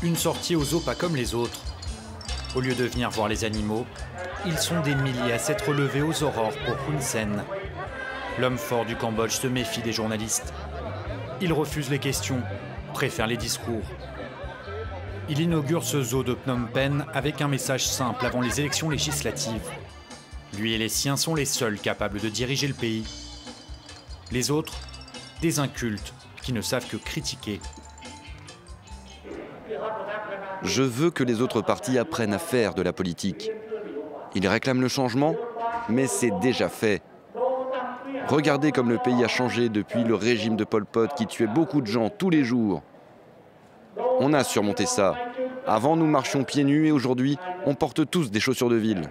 Une sortie au zoo pas comme les autres. Au lieu de venir voir les animaux, ils sont des milliers à s'être levés aux aurores pour Hun Sen. L'homme fort du Cambodge se méfie des journalistes. Il refuse les questions, préfère les discours. Il inaugure ce zoo de Phnom Penh avec un message simple avant les élections législatives. Lui et les siens sont les seuls capables de diriger le pays. Les autres, des incultes qui ne savent que critiquer. Je veux que les autres partis apprennent à faire de la politique. Ils réclament le changement, mais c'est déjà fait. Regardez comme le pays a changé depuis le régime de Pol Pot qui tuait beaucoup de gens tous les jours. On a surmonté ça. Avant, nous marchions pieds nus et aujourd'hui, on porte tous des chaussures de ville.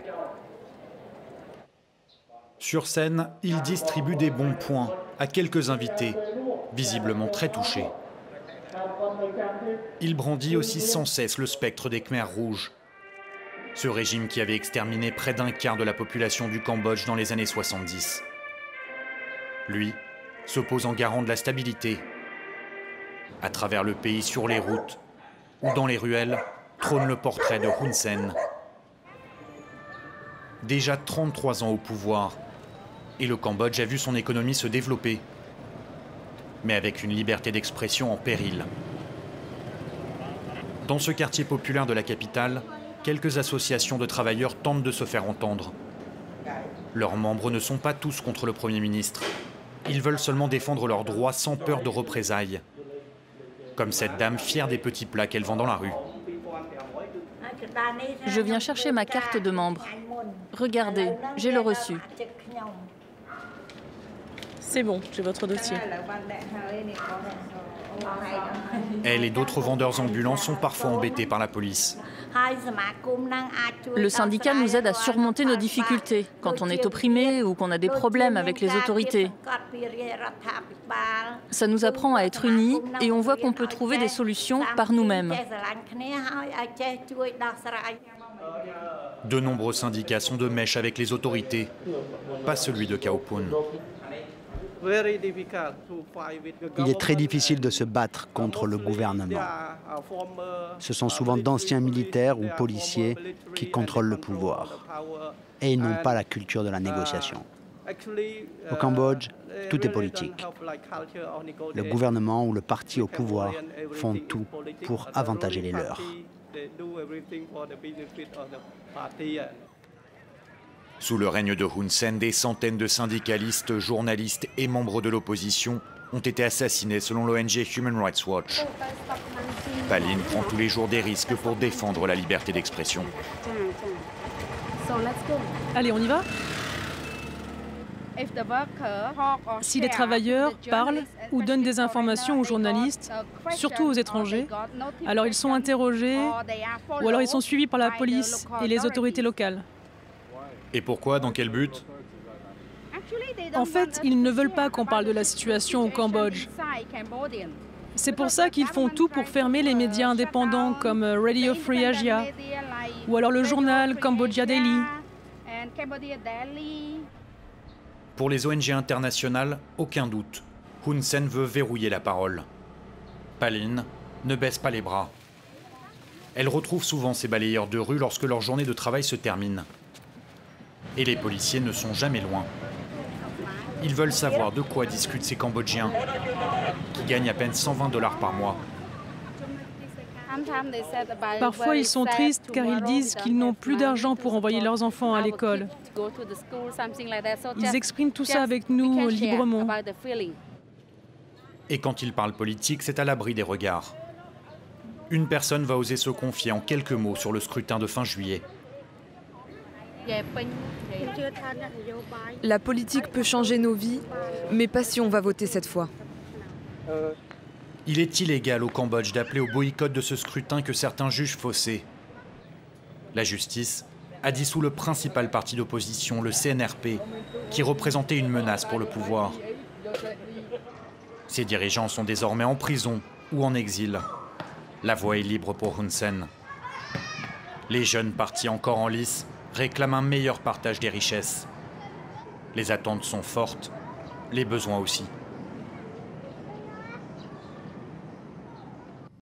Sur scène, il distribue des bons points à quelques invités, visiblement très touchés. Il brandit aussi sans cesse le spectre des Khmers rouges. Ce régime qui avait exterminé près d'un quart de la population du Cambodge dans les années 70. Lui s'oppose en garant de la stabilité. À travers le pays, sur les routes ou dans les ruelles, trône le portrait de Hun Sen. Déjà 33 ans au pouvoir, et le Cambodge a vu son économie se développer, mais avec une liberté d'expression en péril. Dans ce quartier populaire de la capitale, quelques associations de travailleurs tentent de se faire entendre. Leurs membres ne sont pas tous contre le Premier ministre. Ils veulent seulement défendre leurs droits sans peur de représailles. Comme cette dame fière des petits plats qu'elle vend dans la rue. Je viens chercher ma carte de membre. Regardez, j'ai le reçu. C'est bon, j'ai votre dossier. Elle et d'autres vendeurs ambulants sont parfois embêtés par la police. Le syndicat nous aide à surmonter nos difficultés quand on est opprimé ou qu'on a des problèmes avec les autorités. Ça nous apprend à être unis et on voit qu'on peut trouver des solutions par nous-mêmes. De nombreux syndicats sont de mèche avec les autorités, pas celui de Khao Pun. Il est très difficile de se battre contre le gouvernement. Ce sont souvent d'anciens militaires ou policiers qui contrôlent le pouvoir. Et ils n'ont pas la culture de la négociation. Au Cambodge, tout est politique. Le gouvernement ou le parti au pouvoir font tout pour avantager les leurs. Sous le règne de Hun Sen, des centaines de syndicalistes, journalistes et membres de l'opposition ont été assassinés selon l'ONG Human Rights Watch. Palin prend tous les jours des risques pour défendre la liberté d'expression. Allez, on y va? Si les travailleurs parlent ou donnent des informations aux journalistes, surtout aux étrangers, alors ils sont interrogés ou alors ils sont suivis par la police et les autorités locales. Et pourquoi? Dans quel but? En fait, ils ne veulent pas qu'on parle de la situation au Cambodge. C'est pour ça qu'ils font tout pour fermer les médias indépendants comme Radio Free Asia ou alors le journal Cambodia Daily. Pour les ONG internationales, aucun doute. Hun Sen veut verrouiller la parole. Palin ne baisse pas les bras. Elle retrouve souvent ses balayeurs de rue lorsque leur journée de travail se termine. Et les policiers ne sont jamais loin. Ils veulent savoir de quoi discutent ces Cambodgiens, qui gagnent à peine 120 $ par mois. Parfois, ils sont tristes car ils disent qu'ils n'ont plus d'argent pour envoyer leurs enfants à l'école. Ils expriment tout ça avec nous librement. Et quand ils parlent politique, c'est à l'abri des regards. Une personne va oser se confier en quelques mots sur le scrutin de fin juillet. La politique peut changer nos vies, mais pas si on va voter cette fois. Il est illégal au Cambodge d'appeler au boycott de ce scrutin que certains jugent faussé. La justice a dissous le principal parti d'opposition, le CNRP, qui représentait une menace pour le pouvoir. Ses dirigeants sont désormais en prison ou en exil. La voie est libre pour Hun Sen. Les jeunes partis encore en lice réclament un meilleur partage des richesses. Les attentes sont fortes, les besoins aussi.